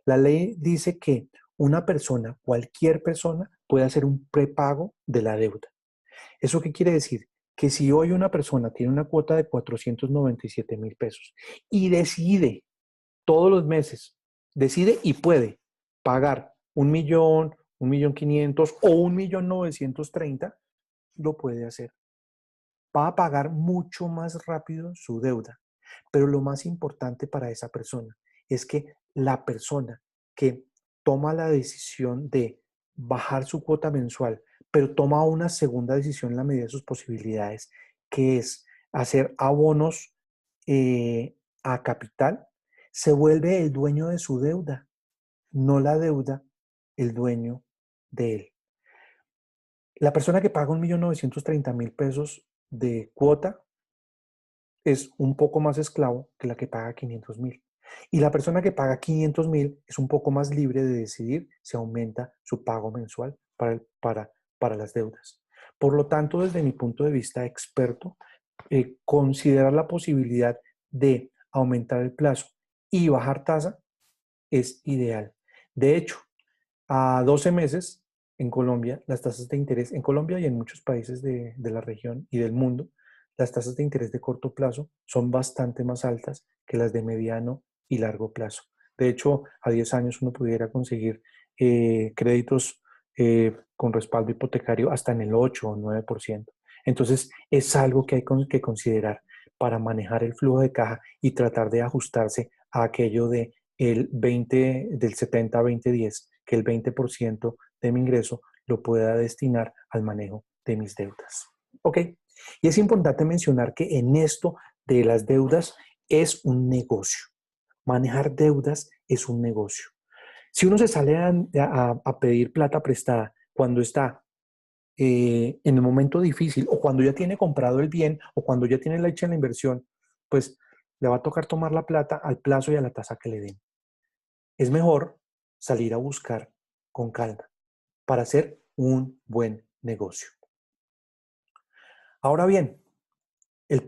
Speaker 1: La ley dice que una persona, cualquier persona, puede hacer un prepago de la deuda. ¿Eso qué quiere decir? Que si hoy una persona tiene una cuota de 497.000 pesos y decide todos los meses, decide y puede pagar 1.000.000, 1.500.000 o 1.930.000, lo puede hacer. Va a pagar mucho más rápido su deuda. Pero lo más importante para esa persona es que la persona que toma la decisión de bajar su cuota mensual, pero toma una segunda decisión en la medida de sus posibilidades, que es hacer abonos a capital, se vuelve el dueño de su deuda, no la deuda el dueño de él. La persona que paga 1.930.000 pesos de cuota es un poco más esclavo que la que paga 500.000. Y la persona que paga 500.000 es un poco más libre de decidir si aumenta su pago mensual para las deudas. Por lo tanto, desde mi punto de vista experto, considerar la posibilidad de aumentar el plazo y bajar tasa es ideal. De hecho, a 12 meses en Colombia, las tasas de interés, en Colombia y en muchos países de la región y del mundo, las tasas de interés de corto plazo son bastante más altas que las de mediano y largo plazo. De hecho, a 10 años uno pudiera conseguir créditos con respaldo hipotecario hasta en el 8 o 9%. Entonces, es algo que hay que considerar para manejar el flujo de caja y tratar de ajustarse a aquello de el 20, del 70-20-10, que el 20% de mi ingreso lo pueda destinar al manejo de mis deudas. ¿Ok? Y es importante mencionar que en esto de las deudas es un negocio. Manejar deudas es un negocio. Si uno se sale a pedir plata prestada cuando está en el momento difícil o cuando ya tiene comprado el bien o cuando ya tiene la hecha la inversión, pues le va a tocar tomar la plata al plazo y a la tasa que le den. Es mejor salir a buscar con calma para hacer un buen negocio. Ahora bien, el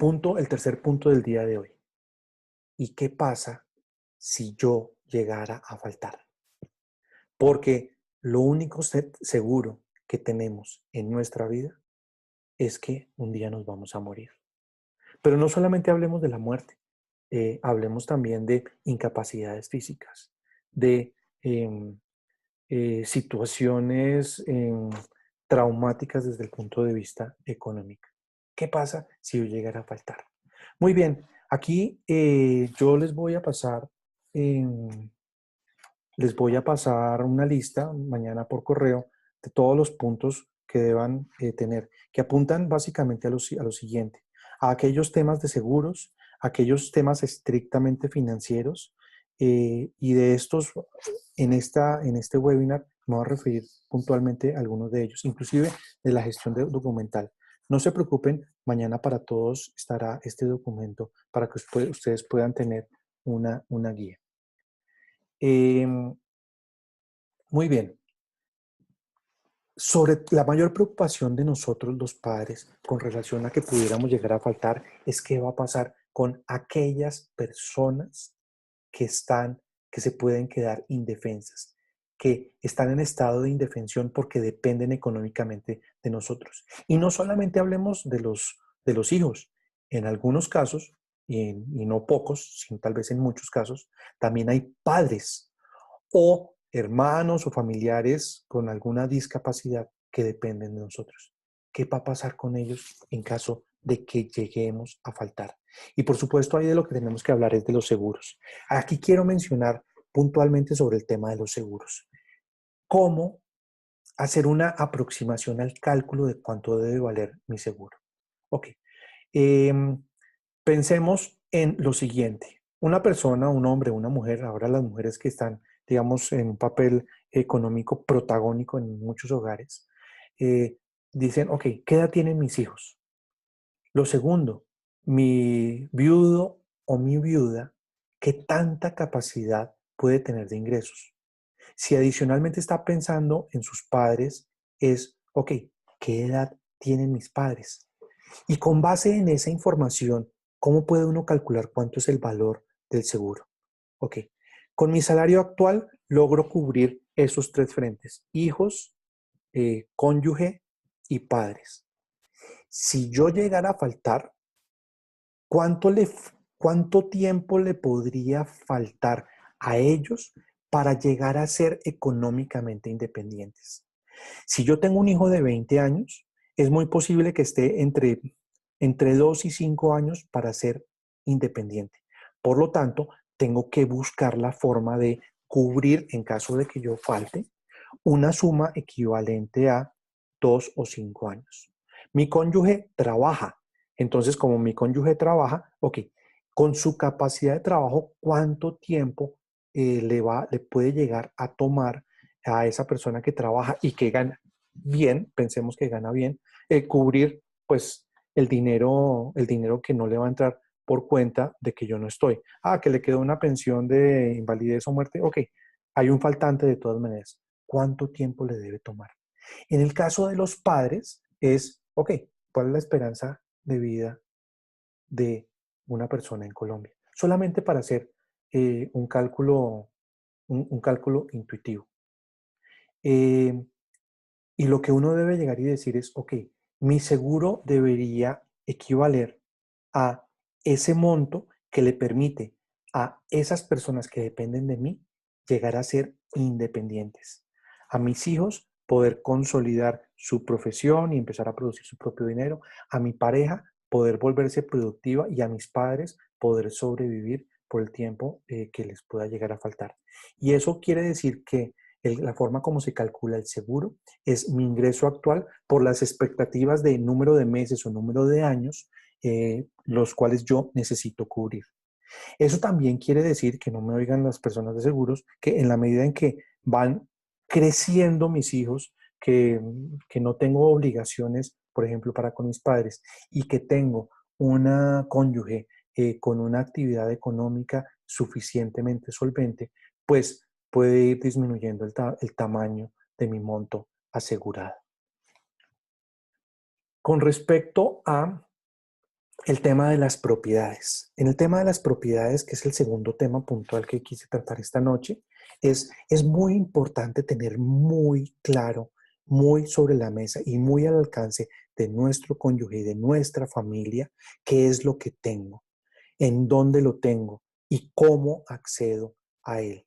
Speaker 1: tercer punto del día de hoy. ¿Y qué pasa si yo llegara a faltar? Porque lo único seguro que tenemos en nuestra vida es que un día nos vamos a morir. Pero no solamente hablemos de la muerte, hablemos también de incapacidades físicas, de situaciones traumáticas desde el punto de vista económico. ¿Qué pasa si yo llegara a faltar? Muy bien, aquí yo les voy a pasar una lista mañana por correo de todos los puntos que deban tener, que apuntan básicamente a lo siguiente, a aquellos temas de seguros, aquellos temas estrictamente financieros, y de estos, en este webinar, me voy a referir puntualmente a algunos de ellos, inclusive de la gestión documental. No se preocupen, mañana para todos estará este documento para que ustedes puedan tener una guía. Muy bien. Sobre la mayor preocupación de nosotros los padres con relación a que pudiéramos llegar a faltar es qué va a pasar con aquellas personas que se pueden quedar indefensas, que están en estado de indefensión porque dependen económicamente de nosotros. Y no solamente hablemos de los hijos, en algunos casos, y no pocos, sino tal vez en muchos casos, también hay padres o hermanos o familiares con alguna discapacidad que dependen de nosotros. ¿Qué va a pasar con ellos en caso de que lleguemos a faltar? Y por supuesto, ahí de lo que tenemos que hablar es de los seguros. Aquí quiero mencionar puntualmente sobre el tema de los seguros. ¿Cómo hacer una aproximación al cálculo de cuánto debe valer mi seguro? Ok. Eh, Pensemos en lo siguiente. Una persona, un hombre, una mujer, ahora las mujeres que están, digamos, en un papel económico protagónico en muchos hogares, eh, dicen, ok, ¿qué edad tienen mis hijos? Lo segundo, mi viudo o mi viuda, ¿qué tanta capacidad puede tener de ingresos? Si adicionalmente está pensando en sus padres, es, ok, ¿qué edad tienen mis padres? Y con base en esa información, ¿cómo puede uno calcular cuánto es el valor del seguro? Ok, con mi salario actual logro cubrir esos tres frentes, hijos, cónyuge y padres. Si yo llegara a faltar, ¿cuánto, cuánto tiempo le podría faltar a ellos para llegar a ser económicamente independientes? Si yo tengo un hijo de 20 años, es muy posible que esté entre 2 y 5 años para ser independiente. Por lo tanto, tengo que buscar la forma de cubrir, en caso de que yo falte, una suma equivalente a 2 o 5 años. Mi cónyuge trabaja. Entonces, como mi cónyuge trabaja, ok, con su capacidad de trabajo, ¿cuánto tiempo le puede llegar a tomar a esa persona que trabaja y que gana bien, pensemos que gana bien, cubrir pues el dinero que no le va a entrar por cuenta de que yo no estoy? Ah, que le quedó una pensión de invalidez o muerte. Ok, hay un faltante de todas maneras. ¿Cuánto tiempo le debe tomar? En el caso de los padres es, ok, ¿cuál es la esperanza de vida de una persona en Colombia? Solamente para hacer un cálculo intuitivo. Eh, y lo que uno debe llegar y decir es, ok, mi seguro debería equivaler a ese monto que le permite a esas personas que dependen de mí llegar a ser independientes. A mis hijos poder consolidar su profesión y empezar a producir su propio dinero. A mi pareja poder volverse productiva y a mis padres poder sobrevivir por el tiempo que les pueda llegar a faltar. Y eso quiere decir que la forma como se calcula el seguro es mi ingreso actual por las expectativas de número de meses o número de años los cuales yo necesito cubrir. Eso también quiere decir, que no me oigan las personas de seguros, que en la medida en que van creciendo mis hijos, que no tengo obligaciones, por ejemplo, para con mis padres, y que tengo una cónyuge con una actividad económica suficientemente solvente, pues puede ir disminuyendo el tamaño de mi monto asegurado. Con respecto a el tema de las propiedades. En el tema de las propiedades, que es el segundo tema puntual que quise tratar esta noche, es muy importante tener muy claro, muy sobre la mesa y muy al alcance de nuestro cónyuge y de nuestra familia qué es lo que tengo, en dónde lo tengo y cómo accedo a él.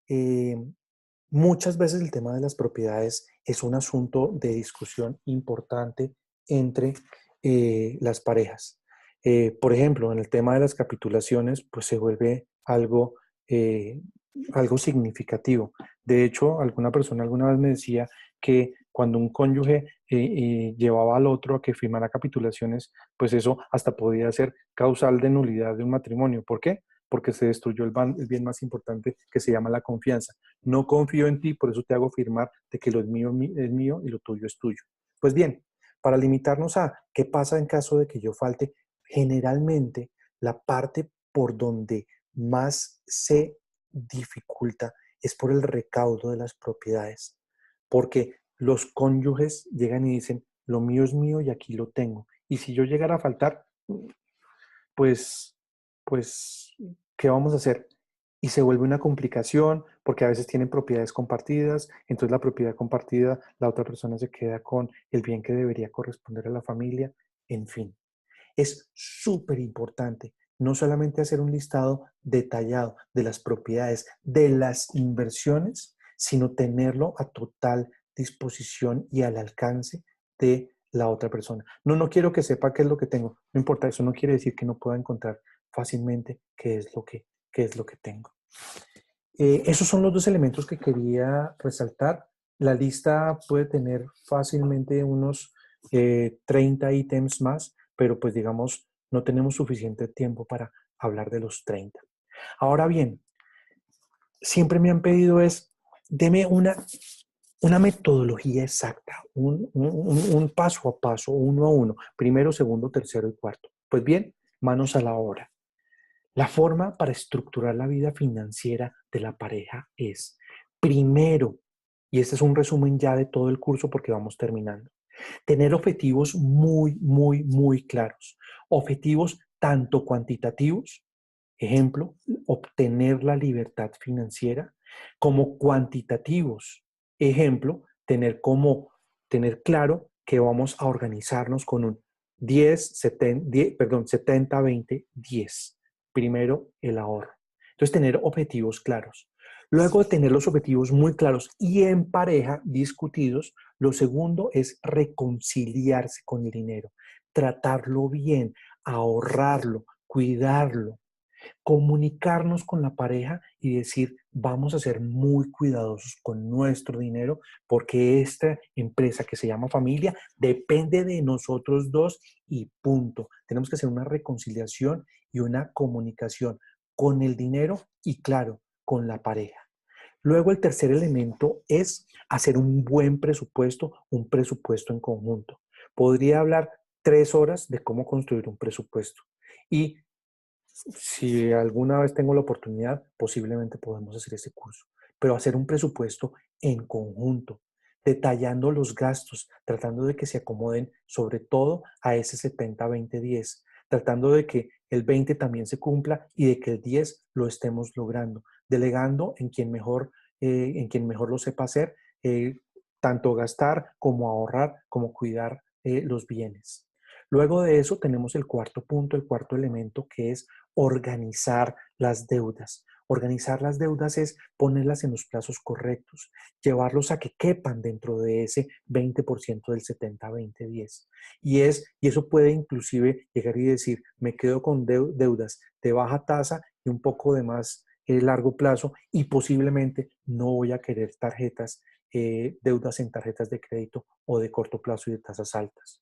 Speaker 1: Eh, Muchas veces el tema de las propiedades es un asunto de discusión importante entre las parejas. Por ejemplo, en el tema de las capitulaciones, pues se vuelve eh, algo significativo. De hecho, alguna persona alguna vez me decía que cuando un cónyuge llevaba al otro a que firmara capitulaciones, pues eso hasta podía ser causal de nulidad de un matrimonio. ¿Por qué? Porque se destruyó el bien más importante, que se llama la confianza. No confío en ti, por eso te hago firmar de que lo es mío y lo tuyo es tuyo. Pues bien, para limitarnos a qué pasa en caso de que yo falte, generalmente la parte por donde más se dificulta es por el recaudo de las propiedades, porque los cónyuges llegan y dicen, lo mío es mío y aquí lo tengo. Y si yo llegara a faltar, pues, pues, ¿qué vamos a hacer? y se vuelve una complicación porque a veces tienen propiedades compartidas, entonces la propiedad compartida, la otra persona se queda con el bien que debería corresponder a la familia, en fin. Es súper importante no solamente hacer un listado detallado de las propiedades, de las inversiones, sino tenerlo a total disposición y al alcance de la otra persona. No, no quiero que sepa qué es lo que tengo. No importa, eso no quiere decir que no pueda encontrar fácilmente qué es lo que tengo. Esos son los dos elementos que quería resaltar. La lista puede tener fácilmente unos 30 ítems más, pero pues digamos, no tenemos suficiente tiempo para hablar de los 30. Ahora bien, siempre me han pedido deme una metodología exacta, un paso a paso, uno a uno, primero, segundo, tercero y cuarto. Pues bien, manos a la obra. La forma para estructurar la vida financiera de la pareja es, primero, y este es un resumen ya de todo el curso porque vamos terminando, tener objetivos muy, muy, muy claros. Objetivos tanto cuantitativos, ejemplo, obtener la libertad financiera, como cuantitativos, ejemplo, tener claro que vamos a organizarnos con un 70, 20, 10. Primero, el ahorro. Entonces, tener objetivos claros. Luego de tener los objetivos muy claros y en pareja discutidos, lo segundo es reconciliarse con el dinero, tratarlo bien, ahorrarlo, cuidarlo, comunicarnos con la pareja y decir, vamos a ser muy cuidadosos con nuestro dinero porque esta empresa que se llama familia depende de nosotros dos y punto. Tenemos que hacer una reconciliación y una comunicación con el dinero y claro, con la pareja. Luego el tercer elemento es hacer un buen presupuesto, un presupuesto en conjunto. Podría hablar 3 horas de cómo construir un presupuesto. Y si alguna vez tengo la oportunidad, posiblemente podemos hacer ese curso, pero hacer un presupuesto en conjunto, detallando los gastos, tratando de que se acomoden sobre todo a ese 70-20-10, tratando de que el 20 también se cumpla y de que el 10 lo estemos logrando, delegando en quien mejor lo sepa hacer, tanto gastar como ahorrar, como cuidar los bienes. Luego de eso tenemos el cuarto punto, el cuarto elemento, que es organizar las deudas. Organizar las deudas es ponerlas en los plazos correctos, llevarlos a que quepan dentro de ese 20% del 70-20-10. Y eso puede inclusive llegar y decir, me quedo con deudas de baja tasa y un poco de más largo plazo y posiblemente no voy a querer deudas en tarjetas de crédito o de corto plazo y de tasas altas.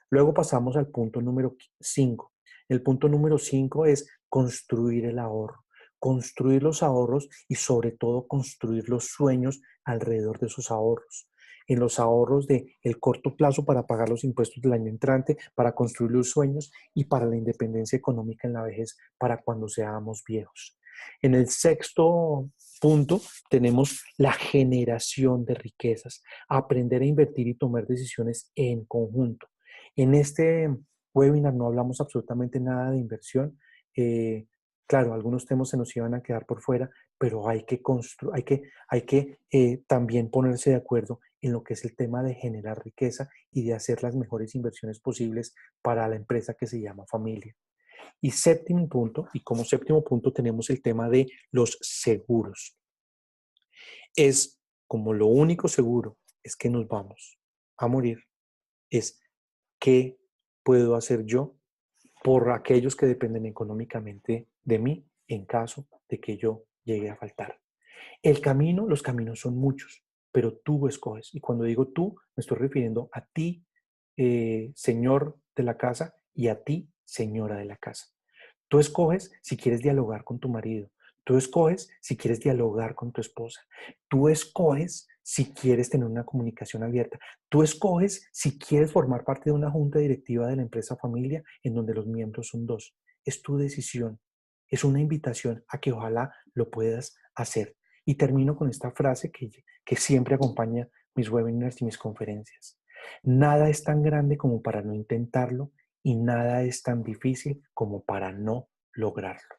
Speaker 1: Luego pasamos al punto número 5. El punto número 5 es construir el ahorro, construir los ahorros y sobre todo construir los sueños alrededor de esos ahorros. En los ahorros de el corto plazo para pagar los impuestos del año entrante, para construir los sueños y para la independencia económica en la vejez, para cuando seamos viejos. En el sexto punto tenemos la generación de riquezas, aprender a invertir y tomar decisiones en conjunto. En este webinar no hablamos absolutamente nada de inversión. Eh, claro, algunos temas se nos iban a quedar por fuera, pero hay que también ponerse de acuerdo en lo que es el tema de generar riqueza y de hacer las mejores inversiones posibles para la empresa que se llama familia. Y séptimo punto, y como séptimo punto tenemos el tema de los seguros. Es como lo único seguro es que nos vamos a morir, es qué puedo hacer yo por aquellos que dependen económicamente de mí en caso de que yo llegue a faltar. Los caminos son muchos, pero tú escoges. Y cuando digo tú, me estoy refiriendo a ti, señor de la casa, y a ti, señora de la casa. Tú escoges si quieres dialogar con tu marido. Tú escoges si quieres dialogar con tu esposa. Tú escoges si quieres tener una comunicación abierta. Tú escoges si quieres formar parte de una junta directiva de la empresa familia en donde los miembros son dos. Es tu decisión. Es una invitación a que ojalá lo puedas hacer. Y termino con esta frase que siempre acompaña mis webinars y mis conferencias. Nada es tan grande como para no intentarlo y nada es tan difícil como para no lograrlo.